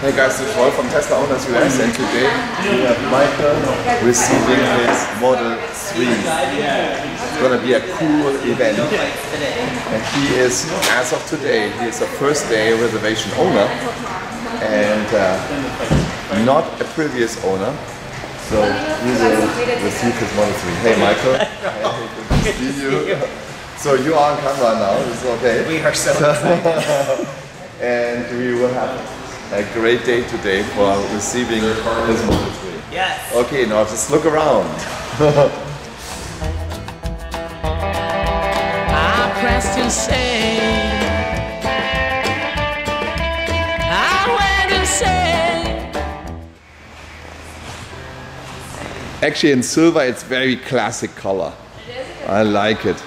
Hey guys, this is Rolf from Tesla Owners US, and today we have Michael receiving his Model 3. It's gonna be a cool event, and he is, as of today, he is a first day reservation owner and not a previous owner. So he will receive his Model 3. Hey Michael, good to see you. So you are on camera now, is it okay? We are so excited. And we will have a great day today for receiving his Model 3. Yes. Okay, now just look around. I pressed insane. I went insane. Actually, in silver, it's very classic color. I like it.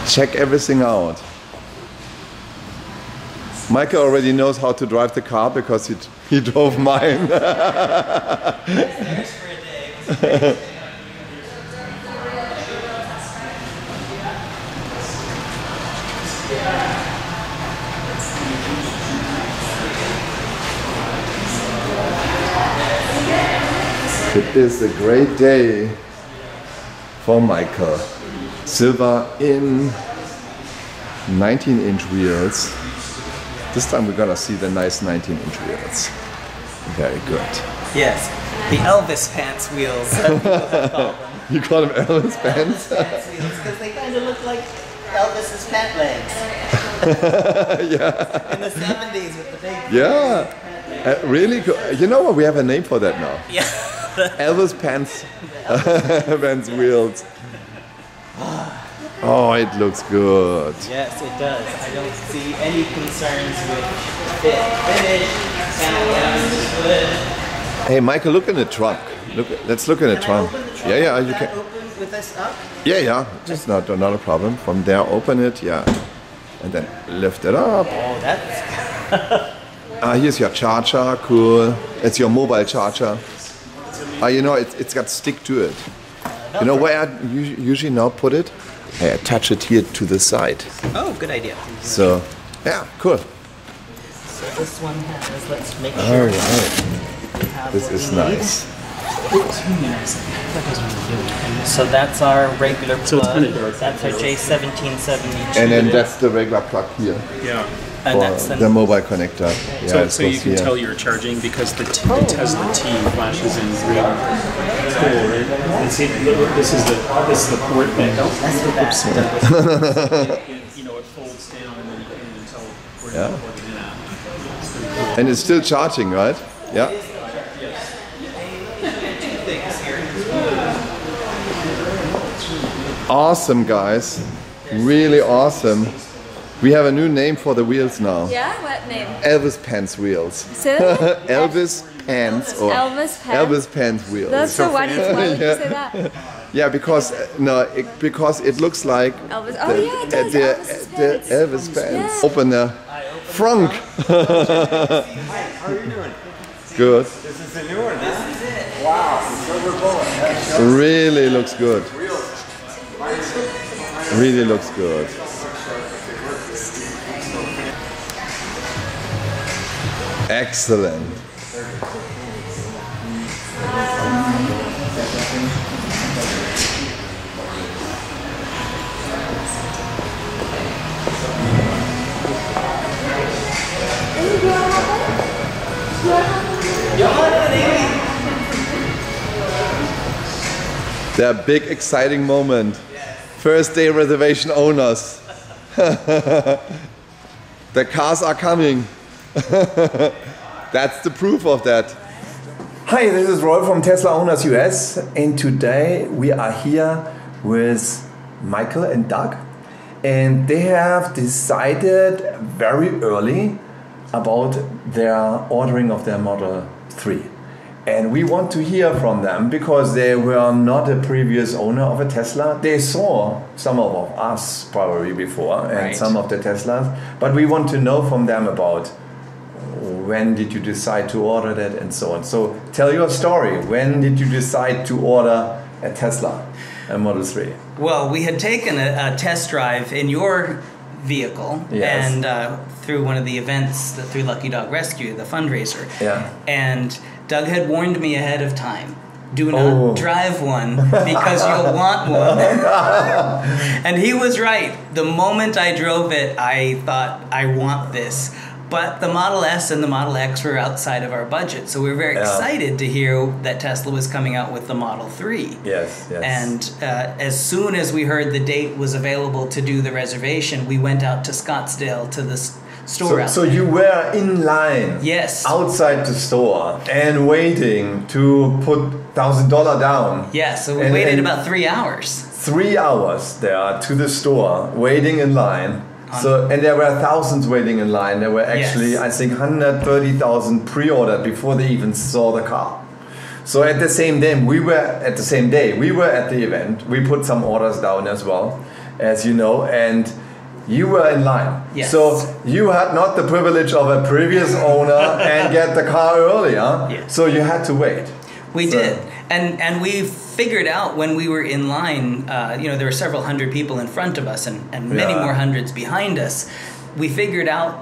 Check everything out. Michael already knows how to drive the car because he drove mine. It is a great day for Michael. Silver in 19-inch wheels. This time we're gonna see the nice 19-inch wheels. Very good. Yes, the Elvis pants wheels. Some people have called them. You call them Elvis pants? Pants wheels because they kind of look like Elvis's pant legs. Yeah. In the 70s with the big. Yeah. Really good. You know what? We have a name for that now. Yeah. Elvis pants. Pants wheels. Oh, it looks good. Yes, it does. I don't see any concerns with fit. Finish. Sound good. Hey, Michael, look in the trunk. Let's look in the trunk. Yeah, you can. Open with this up? Yeah. Just not a problem. From there, open it. Yeah, and then lift it up. Oh, that's. Here's your charger. Cool. It's your mobile charger. You know, it's got stick to it. You know where I usually now put it? I attach it here to the side. Oh, good idea. So, yeah, cool. So this one has, let's make All sure. right. This is nice. So that's our regular plug. So it's kind of dark. That's our J1772. And then that's the regular plug here Yeah. And for that's the mobile connector. Yeah, So, it so you goes can here. tell you're charging because the Tesla T flashes in green. It's cool, right? And see, this is the port that you know, it folds down and then you can't even tell where Yeah. to plug it in at. And it's still charging, right? Yeah. Awesome, guys. Really awesome. We have a new name for the wheels now. Yeah, what name? Elvis Pants wheels. Say that? Elvis Pants or Elvis Pants? Elvis Pants wheels. That's so funny. Why would you say that? Yeah, because because it looks like Elvis. Oh yeah, it does. the Elvis Pants. Yeah. Open the frunk. How are you doing? Good. This is the new one. This is it. Wow. Silver bullet. Really looks good. Really looks good. Excellent. The big exciting moment. First day reservation owners. The cars are coming. That's the proof of that. Hi, this is Rolf from Tesla Owners US, and today we are here with Michael and Doug, and they have decided very early about their ordering of their Model 3. And we want to hear from them because they were not a previous owner of a Tesla. They saw some of us probably before and Right. some of the Teslas, but we want to know from them about when did you decide to order that and so on. So tell your story. When did you decide to order a Tesla? a Model 3. Well, we had taken a test drive in your vehicle, Yes. and through one of the events through Lucky Dog Rescue, the fundraiser. Yeah. And Doug had warned me ahead of time. Do not Oh. drive one because you'll want one. And he was right. The moment I drove it, I thought, I want this. But the Model S and the Model X were outside of our budget. So we were very Yeah. excited to hear that Tesla was coming out with the Model 3. Yes, yes. And as soon as we heard the date was available to do the reservation, we went out to Scottsdale to the store So, out so there. you were in line Yes. outside the store and waiting to put $1,000 down. Yeah, so we And- waited and about 3 hours. 3 hours there to the store waiting in line. So, and there were thousands waiting in line. There were actually, Yes. I think, 130,000 pre-ordered before they even saw the car. So at the same day, we were at the event. We put some orders down as well, as you know, and you were in line. Yes. So you had not the privilege of a previous owner and get the car earlier. Yes. So you had to wait. We So- did. And we figured out when we were in line, there were several hundred people in front of us and many Yeah. more hundreds behind us. We figured out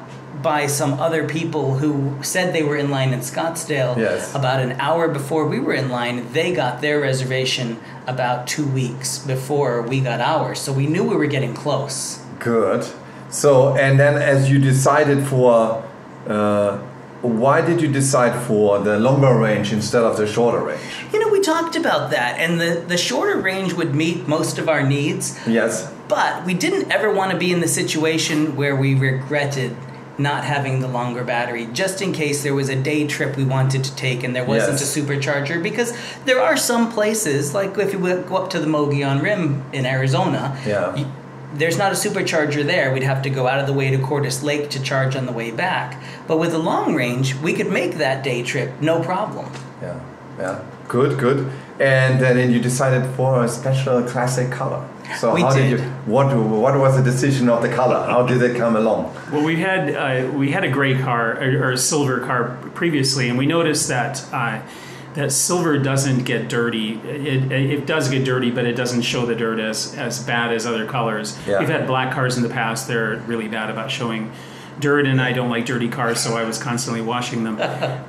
by some other people who said they were in line in Scottsdale Yes. about an hour before we were in line, they got their reservation about 2 weeks before we got ours. So we knew we were getting close. Good. So, and then as you decided for, why did you decide for the longer range instead of the shorter range? We talked about that, and the shorter range would meet most of our needs. Yes. But we didn't ever want to be in the situation where we regretted not having the longer battery, just in case there was a day trip we wanted to take and there wasn't Yes. a supercharger. Because there are some places, like if you go up to the Mogollon Rim in Arizona, Yeah. there's not a supercharger there. We'd have to go out of the way to Cordes Lake to charge on the way back. But with the long range, we could make that day trip, no problem. Yeah. Yeah. Good. Good. And then you decided for a special classic color. So We how did did. you? What was the decision of the color? How did it come along? Well, we had a gray car or a silver car previously, and we noticed that that silver doesn't get dirty. It does get dirty, but it doesn't show the dirt as bad as other colors. Yeah. We've had black cars in the past; they're really bad about showing dirt, and I don't like dirty cars, so I was constantly washing them.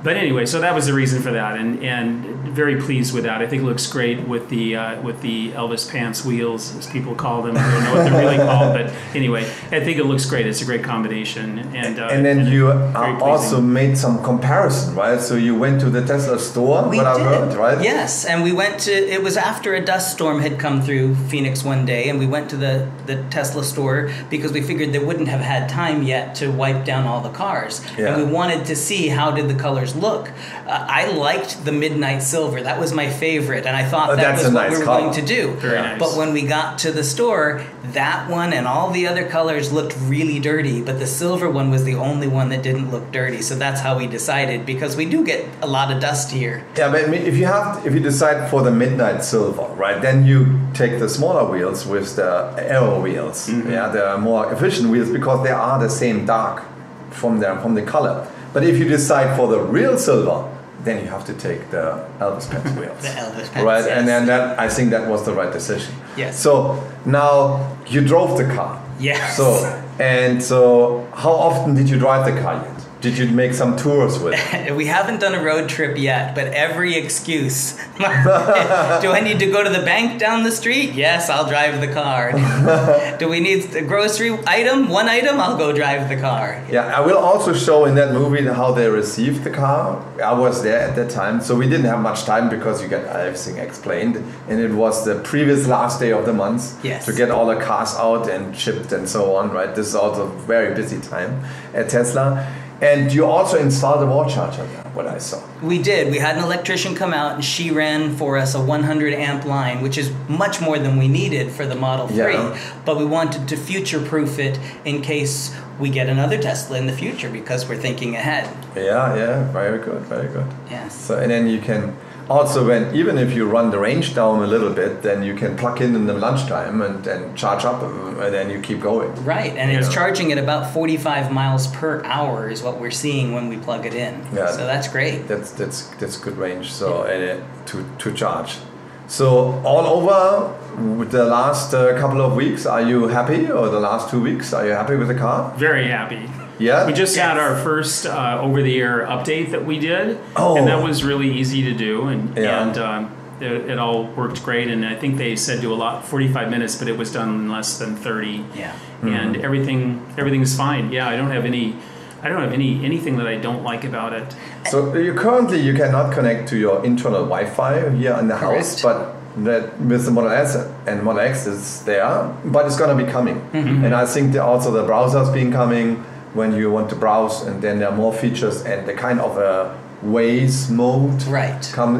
But anyway, so that was the reason for that, and very pleased with that. I think it looks great with the Elvis pants wheels, as people call them. I don't know what they're really called, but anyway, I think it looks great. It's a great combination, And then you very also pleasing. made some comparison, right? So you went to the Tesla store, We what I did. heard, right? Yes, and we went to, it was after a dust storm had come through Phoenix one day, and we went to the Tesla store because we figured they wouldn't have had time yet to wipe down all the cars. Yeah. And we wanted to see how did the colors look. I liked the midnight silver. That was my favorite, and I thought that That's was a what nice we were color. going to do. Very nice. But when we got to the store, that one and all the other colors looked really dirty, but the silver one was the only one that didn't look dirty. So that's how we decided, because we do get a lot of dust here. Yeah, but I mean, if you decide for the midnight silver, right, then you take the smaller wheels with the aero wheels. Mm-hmm. Yeah, they are more efficient wheels because they are the same dark from the color. But if you decide for the real silver, then you have to take the Elvis Pants wheels. The Elvis Pants, right? And yes. then I think that was the right decision. Yes. So now you drove the car. Yes. So how often did you drive the car yet? Did you make some tours with it? We haven't done a road trip yet, but every excuse. Do I need to go to the bank down the street? Yes, I'll drive the car. Do we need a grocery item? One item? I'll go drive the car. Yeah, I will also show in that movie how they received the car. I was there at that time, so we didn't have much time because you get everything explained. And it was the previous last day of the month Yes. to get all the cars out and shipped and so on, right? This is also a very busy time at Tesla. And you also installed a wall charger there, what I saw. We did. We had an electrician come out and she ran for us a 100 amp line, which is much more than we needed for the Model 3. Yeah. But we wanted to future proof it in case we get another Tesla in the future, because we're thinking ahead. Yeah, very good, very good. Yes. So, and then you can also, even if you run the range down a little bit, then you can plug in the lunchtime and charge up, and then you keep going. Right, and it's Yeah. charging at about 45 miles per hour is what we're seeing when we plug it in. Yeah. So that's great. That's good range. So and to charge. So all over with the last couple of weeks, are you happy? Or the last 2 weeks, are you happy with the car? Very happy. Yeah. We just had our first over-the-air update that we did, and that was really easy to do, and it all worked great. And I think they said do 45 minutes, but it was done in less than 30. Yeah. And everything's fine. Yeah, I don't have anything that I don't like about it. So you cannot connect to your internal Wi-Fi here in the house, but that with the Model S and Model X is there, but it's going to be coming. And I think also the browsers being coming when you want to browse, and then there are more features, and the kind of a Waze mode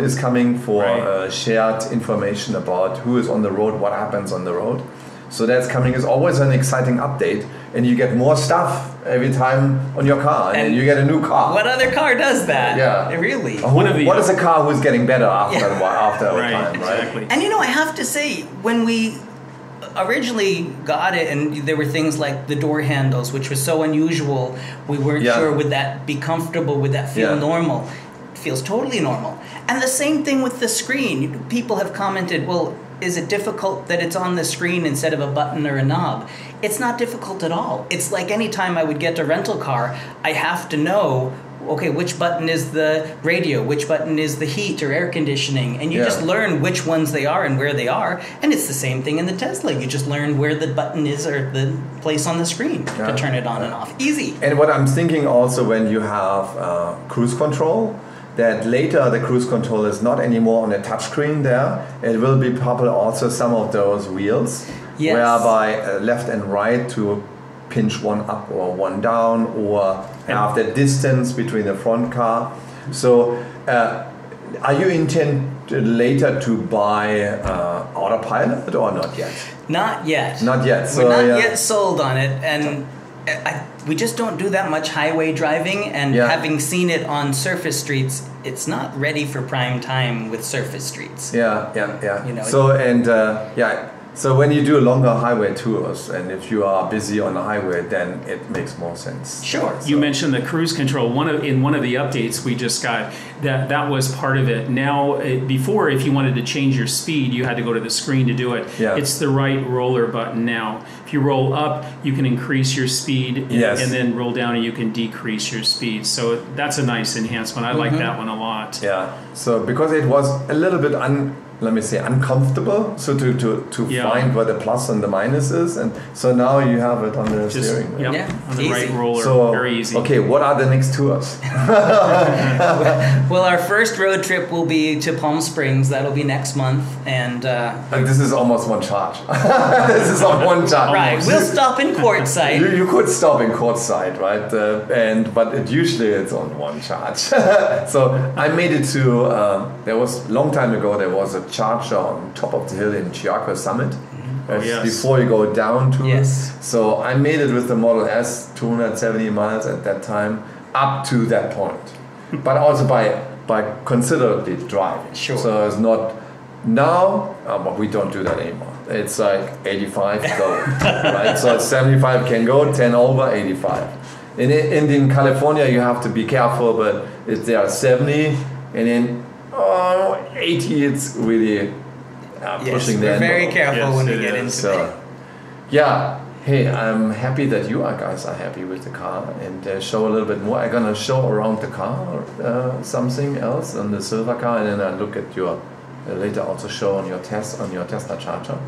is coming for shared information about who is on the road, what happens on the road. So that's coming. It's always an exciting update, and you get more stuff every time on your car, and you get a new car. What other car does that? Yeah, really. What is a car who's getting better after a time, exactly. right? And I have to say, when we originally got it, and there were things like the door handles, which was so unusual, we weren't sure would that be comfortable, would that feel normal. It feels totally normal. And the same thing with the screen. People have commented, well, is it difficult that it's on the screen instead of a button or a knob? It's not difficult at all. It's like any time I would get a rental car, I have to know, okay, which button is the radio, which button is the heat or air conditioning, and you just learn which ones they are and where they are. And it's the same thing in the Tesla. You just learn where the button is or the place on the screen to turn it on and off. Easy. And what I'm thinking also, when you have cruise control, that later the cruise control is not anymore on a touchscreen there. It will be probably also some of those wheels, whereby left and right to pinch one up or one down, or have the distance between the front car. So are you intend later to buy autopilot or not yet? Not yet. Not yet. So, we're not yet sold on it, and we just don't do that much highway driving, and having seen it on surface streets, it's not ready for prime time with surface streets. So when you do longer highway tours, and if you are busy on the highway, then it makes more sense. Sure. You mentioned the cruise control. In one of the updates we just got, that was part of it. Now, before, if you wanted to change your speed, you had to go to the screen to do it. Yeah. It's the right roller button now. If you roll up, you can increase your speed, and then roll down and you can decrease your speed. So that's a nice enhancement. I like that one a lot. Yeah. So because it was a little bit uncomfortable, so to find where the plus and the minus is, and so now you have it on the steering wheel. On the right roller, so, very easy. Okay, what are the next tours? Well, our first road trip will be to Palm Springs. That'll be next month, and this is almost one charge. This is on one charge. Right, we'll stop in Quartzsite. You could stop in Quartzsite, right? But usually it's on one charge. So I made it to. There was a long time ago. There was a charger on top of the hill in Chiaco Summit. Before you go down to it. So I made it with the Model S, 270 miles at that time, up to that point. But also by considerably driving. Sure. So it's not now, but we don't do that anymore. It's like 85 go, right? So 75 can go, 10 over, 85. In California you have to be careful, but if they are 70 and then 80, it's really pushing the we're envelope. very careful when we get into so, hey, I'm happy that you guys are happy with the car, and show a little bit more. I'm gonna show around the car something else on the silver car, and then I look at your later also show on your Tesla charger.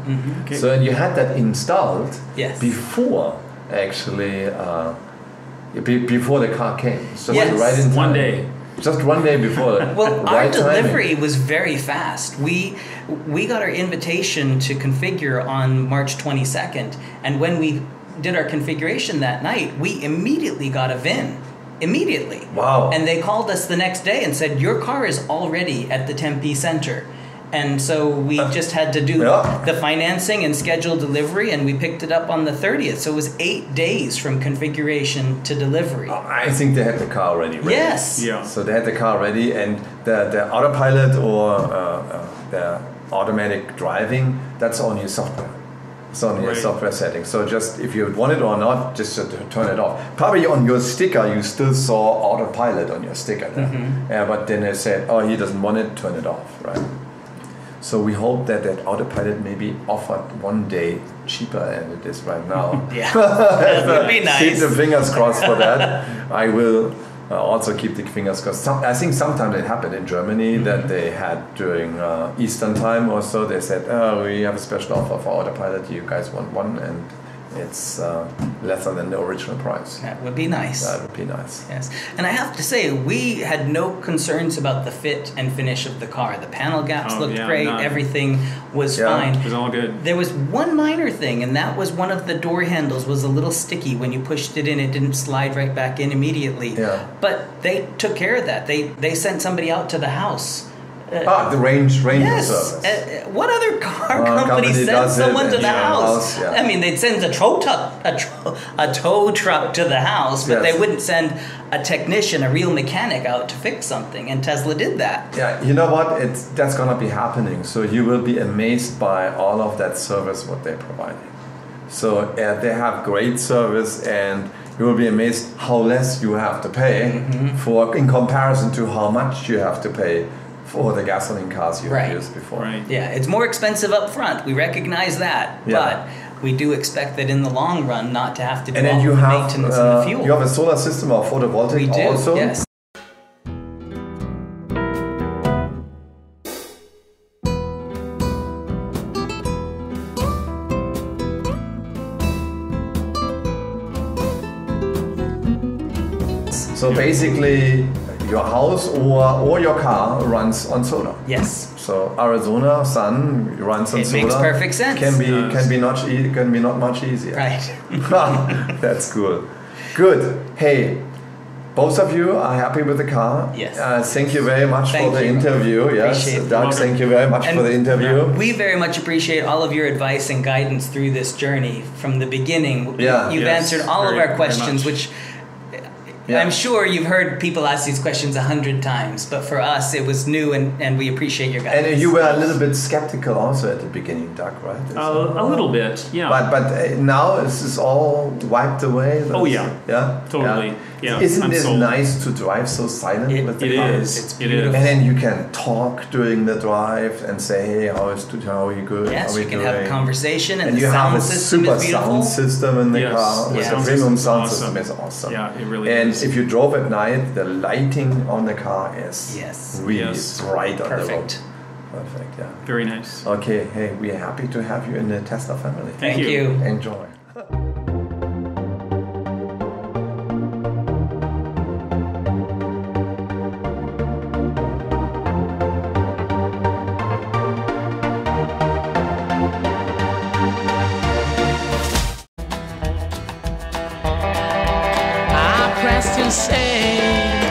Okay. So and you had that installed before actually before the car came. So right in time. One day. Just one day before. Well, our delivery was very fast. We got our invitation to configure on March 22nd, and when we did our configuration that night, we immediately got a VIN. Immediately. Wow. And they called us the next day and said, your car is already at the Tempe Center. And so we just had to do the financing and schedule delivery, and we picked it up on the 30th. So it was 8 days from configuration to delivery. I think they had the car already ready. Yes. Yeah. So they had the car ready, and the autopilot or the automatic driving, that's on your software. It's on your software setting. So just if you want it or not, just to turn it off. Probably on your sticker, you still saw autopilot on your sticker there. But then they said, oh, he doesn't want it, turn it off, right? So we hope that autopilot may be offered one day cheaper than it is right now. Yeah, that would be Keep nice. the fingers crossed for that. I will also keep the fingers crossed. I think sometimes it happened in Germany that they had during Eastern time or so, they said, oh, we have a special offer for autopilot, you guys want one, and it's lesser than the original price. That would be nice. That would be nice. Yes, and I have to say, we had no concerns about the fit and finish of the car. The panel gaps Oh, looked yeah, great. none. Everything was Yeah. fine. It was all good. There was one minor thing, and that was one of the door handles was a little sticky. When you pushed it in, it didn't slide right back in immediately. Yeah. But they took care of that. They sent somebody out to the house. The range Yes. service. What other car Company company sends does it someone to in the your house? house, yeah. I mean, they'd send a tow truck to the house, but Yes. they wouldn't send a technician, a real mechanic, out to fix something. And Tesla did that. Yeah, you know what? That's gonna be happening. So you will be amazed by all of that service what they're providing. So they have great service, and you will be amazed how less you have to pay for in comparison to how much you have to pay for the gasoline cars you've Right. used before. Right. Yeah, it's more expensive up front. We recognize that, Yeah. but we do expect that in the long run, not to have to do And then all you the have maintenance and the fuel. you have a solar system or photovoltaic we do. also. Yes. So basically, your house or your car runs on solar. Yes. So Arizona sun runs on It solar. makes perfect sense. Can be Does. can be not much easier. Right. That's cool. Good. Hey, both of you are happy with the car. Yes. Thank you very much Thank for the you. interview. Yes, Appreciate it. Doug. Thank you very much for the interview. We very much appreciate all of your advice and guidance through this journey from the beginning. Yeah. You've Yes, answered all of very- our questions, very which Yeah. I'm sure you've heard people ask these questions 100 times, but for us it was new, and we appreciate your guidance. And you were a little bit skeptical also at the beginning, Doug, right? A little bit, yeah. But now this is all wiped away. Oh, yeah. Yeah. Totally. Yeah, Isn't I'm it sold. nice to drive so silent with the It car? is. It's It beautiful. is. And then you can talk during the drive and say, "Hey, how are you good? Yes, how are you can have a doing?" conversation, and And the you have sound a system super is beautiful. sound system in the Yes. car. The With sound the premium system's sound awesome. system is awesome. Yeah, it really And is. if you drove at night, the lighting on the car is Yes. really Yes. bright on the road. Perfect. Perfect. Yeah. Very nice. Okay. Hey, we are happy to have you in the Tesla family. Thank Thank you. you. Enjoy. I pressed and say